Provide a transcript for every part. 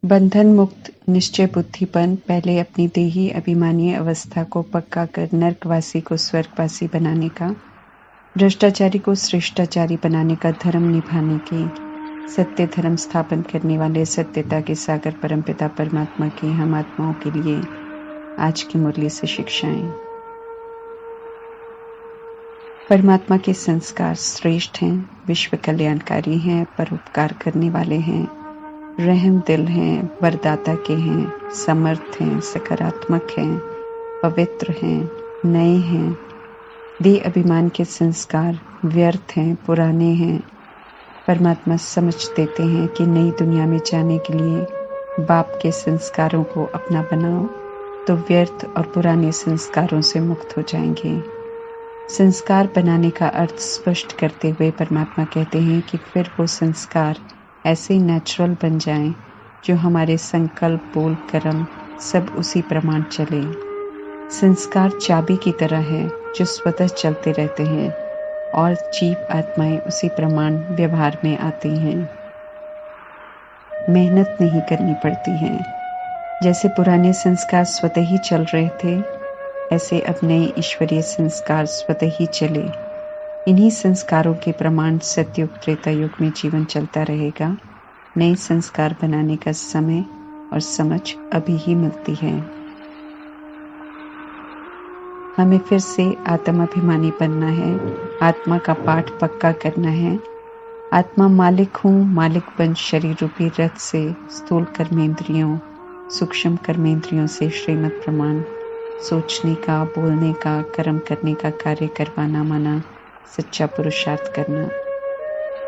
बंधन मुक्त निश्चय बुद्धिपन पहले अपनी देही अभिमानी अवस्था को पक्का कर नर्कवासी को स्वर्गवासी बनाने का, भ्रष्टाचारी को श्रेष्ठाचारी बनाने का धर्म निभाने की सत्य धर्म स्थापन करने वाले सत्यता के सागर परमपिता परमात्मा की हम आत्माओं के लिए आज की मुरली से शिक्षाएं। परमात्मा के संस्कार श्रेष्ठ हैं, विश्व कल्याणकारी हैं, परोपकार करने वाले हैं, रहम दिल हैं, वरदाता के हैं, समर्थ हैं, सकारात्मक हैं, पवित्र हैं, नए हैं। देह अभिमान के संस्कार व्यर्थ हैं, पुराने हैं। परमात्मा समझ देते हैं कि नई दुनिया में जाने के लिए बाप के संस्कारों को अपना बनाओ तो व्यर्थ और पुराने संस्कारों से मुक्त हो जाएंगे। संस्कार बनाने का अर्थ स्पष्ट करते हुए परमात्मा कहते हैं कि फिर वो संस्कार ऐसे नेचुरल बन जाएं जो हमारे संकल्प, बोल, कर्म सब उसी प्रमाण चले। संस्कार चाबी की तरह है जो स्वतः चलते रहते हैं और जीव आत्माएं उसी प्रमाण व्यवहार में आती हैं। मेहनत नहीं करनी पड़ती है। जैसे पुराने संस्कार स्वतः ही चल रहे थे, ऐसे अब नए ईश्वरीय संस्कार स्वतः ही चले। इन्हीं संस्कारों के प्रमाण सतयुग त्रेता युग में जीवन चलता रहेगा। नए संस्कार बनाने का समय और समझ अभी ही मिलती है। हमें फिर से आत्माभिमानी बनना है, आत्मा का पाठ पक्का करना है। आत्मा मालिक हूँ, मालिक बन शरीर रूपी रथ से स्थूल कर्मेंद्रियों, सूक्ष्म कर्मेंद्रियों से श्रीमत प्रमाण सोचने का, बोलने का, कर्म करने का कार्य करवाना माना सच्चा पुरुषार्थ करना।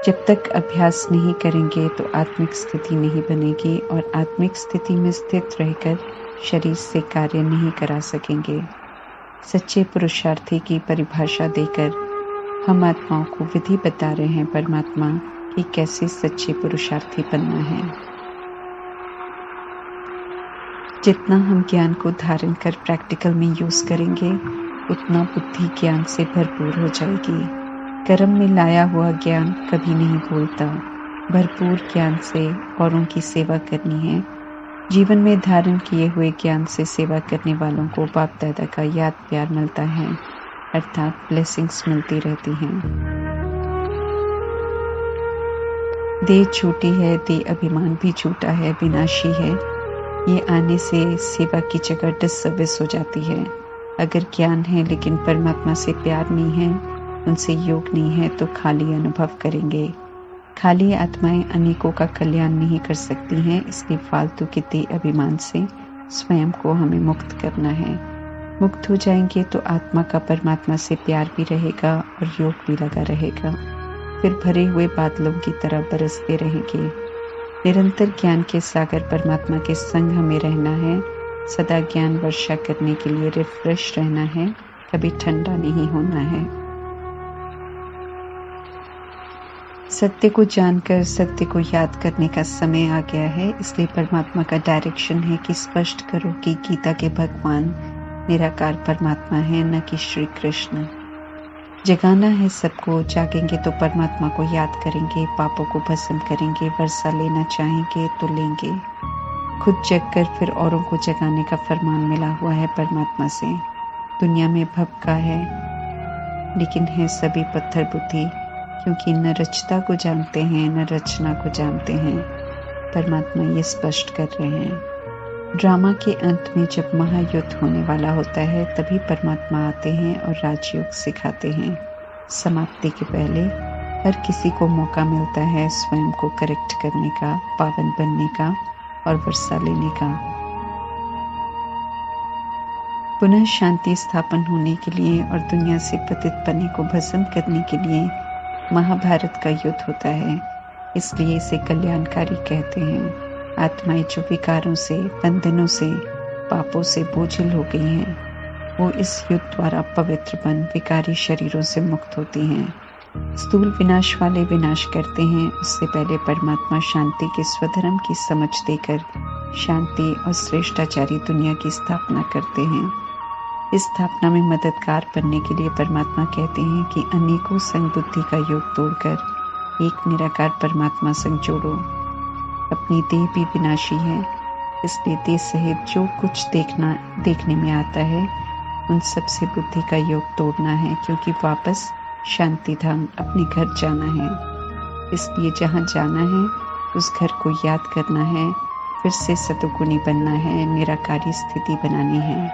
जब तक अभ्यास नहीं करेंगे तो आत्मिक स्थिति नहीं बनेगी और आत्मिक स्थिति में स्थित रहकर शरीर से कार्य नहीं करा सकेंगे। सच्चे पुरुषार्थी की परिभाषा देकर हम आत्माओं को विधि बता रहे हैं परमात्मा कि कैसे सच्चे पुरुषार्थी बनना है। जितना हम ज्ञान को धारण कर प्रैक्टिकल में यूज करेंगे उतना बुद्धि ज्ञान से भरपूर हो जाएगी। कर्म में लाया हुआ ज्ञान कभी नहीं भूलता। भरपूर ज्ञान से औरों की सेवा करनी है। जीवन में धारण किए हुए ज्ञान से सेवा करने वालों को बाप दादा का याद प्यार मिलता है, अर्थात ब्लेसिंग्स मिलती रहती हैं। देह छूटी है, देह अभिमान भी छूटा है, विनाशी है। ये आने से सेवा की जगह डिसर्विस हो जाती है। अगर ज्ञान है लेकिन परमात्मा से प्यार नहीं है, उनसे योग नहीं है तो खाली अनुभव करेंगे। खाली आत्माएं अनेकों का कल्याण नहीं कर सकती हैं, इसलिए फालतू के देह अभिमान से स्वयं को हमें मुक्त करना है। मुक्त हो जाएंगे तो आत्मा का परमात्मा से प्यार भी रहेगा और योग भी लगा रहेगा। फिर भरे हुए बादलों की तरह बरसते रहेंगे। निरंतर ज्ञान के सागर परमात्मा के संग हमें रहना है। सदा ज्ञान वर्षा करने के लिए रिफ्रेश रहना है, कभी ठंडा नहीं होना है। सत्य को जानकर सत्य को याद करने का समय आ गया है, इसलिए परमात्मा का डायरेक्शन है कि स्पष्ट करो कि गीता के भगवान निराकार परमात्मा है, न कि श्री कृष्ण। जगाना है सबको, जागेंगे तो परमात्मा को याद करेंगे, पापों को भस्म करेंगे, वर्षा लेना चाहेंगे तो लेंगे। खुद जगकर फिर औरों को जगाने का फरमान मिला हुआ है परमात्मा से। दुनिया में भपका है लेकिन है सभी पत्थर बुद्धि, क्योंकि न रचता को जानते हैं न रचना को जानते हैं। परमात्मा ये स्पष्ट कर रहे हैं। ड्रामा के अंत में जब महायुद्ध होने वाला होता है तभी परमात्मा आते हैं और राजयोग सिखाते हैं। समाप्ति के पहले हर किसी को मौका मिलता है स्वयं को करेक्ट करने का, पावन बनने का और वर्षा लेने का। पुनः शांति स्थापन होने के लिए और दुनिया से पतितपने को भस्म करने के लिए महाभारत का युद्ध होता है, इसलिए इसे कल्याणकारी कहते हैं। आत्माएं जो विकारों से, बंधनों से, पापों से बोझिल हो गई हैं, वो इस युद्ध द्वारा पवित्र बन विकारी शरीरों से मुक्त होती हैं। स्थूल विनाश वाले विनाश करते हैं, उससे पहले परमात्मा शांति के स्वधर्म की समझ देकर शांति और श्रेष्ठाचारी दुनिया की स्थापना करते हैं। इस स्थापना में मददगार बनने के लिए परमात्मा कहते हैं कि अनेकों संग बुद्धि का योग तोड़कर एक निराकार परमात्मा संग जोड़ो। अपनी देह भी विनाशी है, इसलिए देह सहित जो कुछ देखने में आता है उन सब से बुद्धि का योग तोड़ना है, क्योंकि वापस शांति धाम अपने घर जाना है। इसलिए जहाँ जाना है उस घर को याद करना है, फिर से सतोगुणी बनना है, निराकारी स्थिति बनानी है।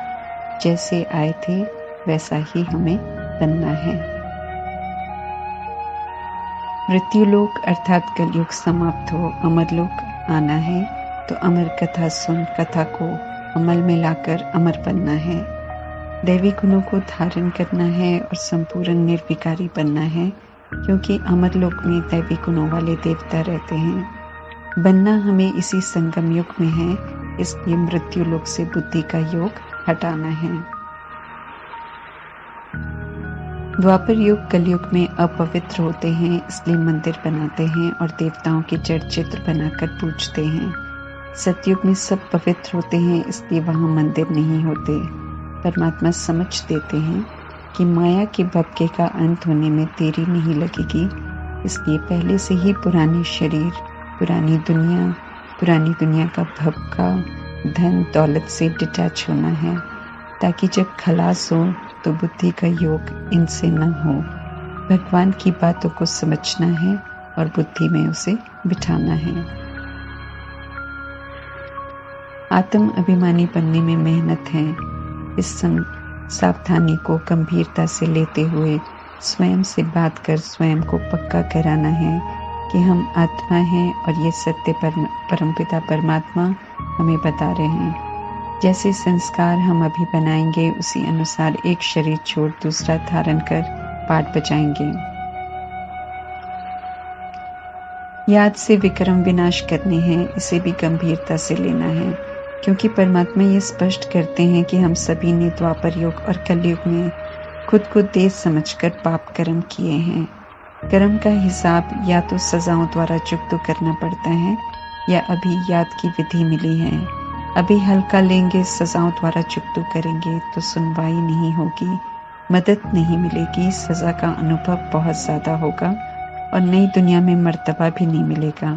जैसे आए थे वैसा ही हमें बनना है। मृत्युलोक अर्थात कलयुग समाप्त हो अमर लोक आना है, तो अमर कथा सुन कथा को अमल में लाकर अमर बनना है। दैवी गुणों को धारण करना है और संपूर्ण निर्विकारी बनना है, क्योंकि अमर लोक में दैवी गुणों वाले देवता रहते हैं। बनना हमें इसी संगम युग में है, इसलिए मृत्यु लोक से बुद्धि का योग हटाना है। द्वापर युग कलयुग में अपवित्र होते हैं, इसलिए मंदिर बनाते हैं और देवताओं के जड़ चित्र बनाकर पूजते हैं। सतयुग में सब पवित्र होते हैं, इसलिए वहां मंदिर नहीं होते। परमात्मा समझ देते हैं कि माया के भपके का अंत होने में देरी नहीं लगेगी, इसलिए पहले से ही पुराने शरीर, पुरानी दुनिया का भपका धन दौलत से डिटैच होना है, ताकि जब खलास हो तो बुद्धि का योग इनसे न हो। भगवान की बातों को समझना है और बुद्धि में उसे बिठाना है। आत्म अभिमानी बनने में मेहनत है। इस सावधानी को गंभीरता से लेते हुए स्वयं से बात कर स्वयं को पक्का कराना है कि हम आत्मा हैं और ये सत्य परमपिता परमात्मा हमें बता रहे हैं। जैसे संस्कार हम अभी बनाएंगे उसी अनुसार एक शरीर छोड़ दूसरा धारण कर पाठ बजाएंगे। याद से विक्रम विनाश करने हैं, इसे भी गंभीरता से लेना है, क्योंकि परमात्मा ये स्पष्ट करते हैं कि हम सभी ने द्वापर युग और कलयुग में खुद को देश समझकर पाप कर्म किए हैं। कर्म का हिसाब या तो सजाओं द्वारा चुकता करना पड़ता है या अभी याद की विधि मिली है। अभी हल्का लेंगे, सजाओं द्वारा चुकता करेंगे तो सुनवाई नहीं होगी, मदद नहीं मिलेगी, सजा का अनुभव बहुत ज्यादा होगा और नई दुनिया में मर्तबा भी नहीं मिलेगा।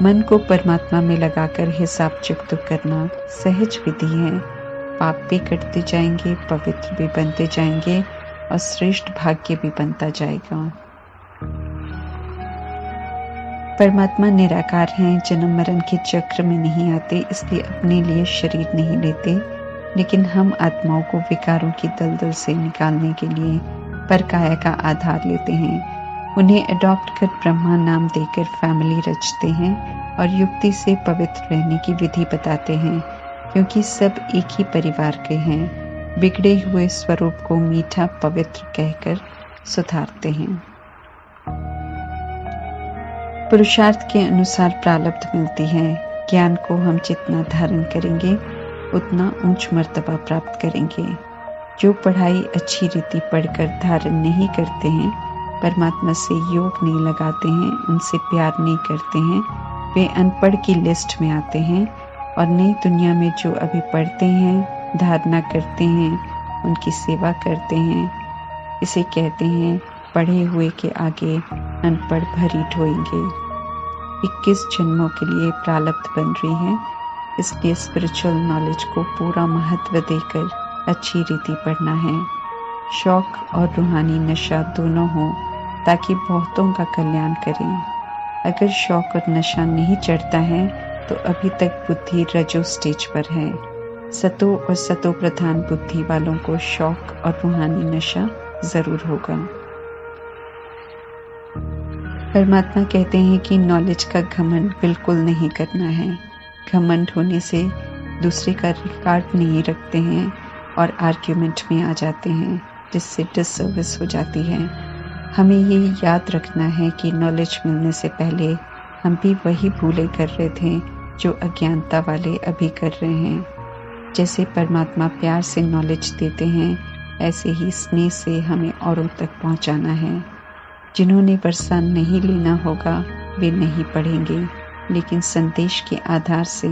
मन को परमात्मा में लगाकर हिसाब चुकता करना सहज विधि है। पाप भी कटते जाएंगे, पवित्र भी बनते जाएंगे और श्रेष्ठ भाग्य भी बनता जाएगा। परमात्मा निराकार हैं, जन्म मरण के चक्र में नहीं आते, इसलिए अपने लिए शरीर नहीं लेते, लेकिन हम आत्माओं को विकारों की दलदल से निकालने के लिए परकाया का आधार लेते हैं। उन्हें अडॉप्ट कर ब्रह्मा नाम देकर फैमिली रचते हैं और युक्ति से पवित्र रहने की विधि बताते हैं, क्योंकि सब एक ही परिवार के हैं। बिगड़े हुए स्वरूप को मीठा पवित्र कहकर सुधारते हैं। पुरुषार्थ के अनुसार प्रारब्ध मिलती है। ज्ञान को हम जितना धारण करेंगे उतना ऊंच मर्तबा प्राप्त करेंगे। जो पढ़ाई अच्छी रीति पढ़कर धारण नहीं करते हैं, परमात्मा से योग नहीं लगाते हैं, उनसे प्यार नहीं करते हैं, वे अनपढ़ की लिस्ट में आते हैं। और नई दुनिया में जो अभी पढ़ते हैं, धारणा करते हैं, उनकी सेवा करते हैं, इसे कहते हैं पढ़े हुए के आगे अनपढ़ भरी ढोएंगे। 21 जन्मों के लिए प्रारब्ध बन रही है, इसलिए स्पिरिचुअल नॉलेज को पूरा महत्व देकर अच्छी रीति पढ़ना है। शौक और रूहानी नशा दोनों हो, ताकि बहुतों का कल्याण करें। अगर शौक और नशा नहीं चढ़ता है तो अभी तक बुद्धि रजो स्टेज पर है। सतो और सतो प्रधान बुद्धि वालों को शौक और रूहानी नशा जरूर होगा। परमात्मा कहते हैं कि नॉलेज का घमंड बिल्कुल नहीं करना है। घमंड होने से दूसरे का रिकॉर्ड नहीं रखते हैं और आर्ग्यूमेंट में आ जाते हैं, जिससे डिससर्विस हो जाती है। हमें ये याद रखना है कि नॉलेज मिलने से पहले हम भी वही भूलें कर रहे थे जो अज्ञानता वाले अभी कर रहे हैं। जैसे परमात्मा प्यार से नॉलेज देते हैं, ऐसे ही स्नेह से हमें औरों तक पहुंचाना है। जिन्होंने वर्षा नहीं लेना होगा वे नहीं पढ़ेंगे, लेकिन संदेश के आधार से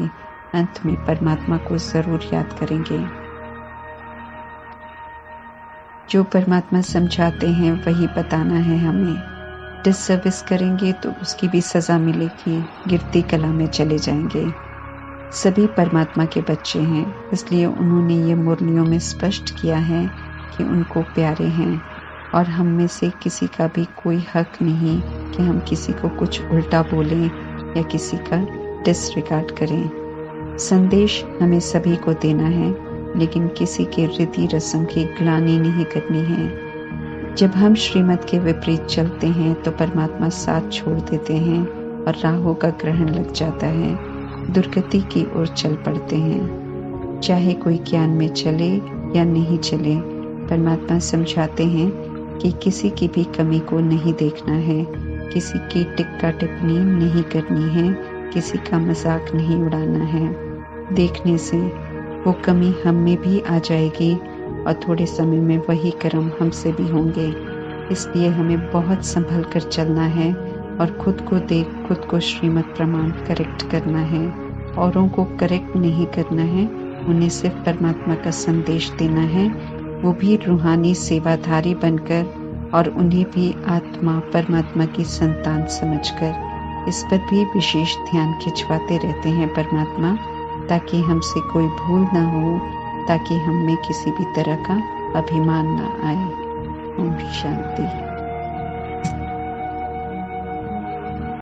अंत में परमात्मा को जरूर याद करेंगे। जो परमात्मा समझाते हैं वही बताना है हमें। डिससर्विस करेंगे तो उसकी भी सज़ा मिलेगी, गिरती कला में चले जाएंगे। सभी परमात्मा के बच्चे हैं, इसलिए उन्होंने ये मुरलियों में स्पष्ट किया है कि उनको प्यारे हैं और हम में से किसी का भी कोई हक नहीं कि हम किसी को कुछ उल्टा बोलें या किसी का डिसरिगार्ड करें। संदेश हमें सभी को देना है, लेकिन किसी के रीति रस्म की ग्लानि नहीं करनी है। जब हम श्रीमत के विपरीत चलते हैं तो परमात्मा साथ छोड़ देते हैं और राहों का ग्रहण लग जाता है, दुर्गति की ओर चल पड़ते हैं। चाहे कोई ज्ञान में चले या नहीं चले, परमात्मा समझाते हैं कि किसी की भी कमी को नहीं देखना है, किसी की टिक्का टिप्पणी नहीं करनी है, किसी का मजाक नहीं उड़ाना है। देखने से वो कमी हम में भी आ जाएगी और थोड़े समय में वही कर्म हमसे भी होंगे। इसलिए हमें बहुत संभल कर चलना है और खुद को देख खुद को श्रीमत प्रमाण करेक्ट करना है। औरों को करेक्ट नहीं करना है, उन्हें सिर्फ परमात्मा का संदेश देना है, वो भी रूहानी सेवाधारी बनकर और उन्हें भी आत्मा परमात्मा की संतान समझकर। इस पर भी विशेष ध्यान खिंचवाते रहते हैं परमात्मा, ताकि हमसे कोई भूल ना हो, ताकि हम में किसी भी तरह का अभिमान ना आए। ओम शांति।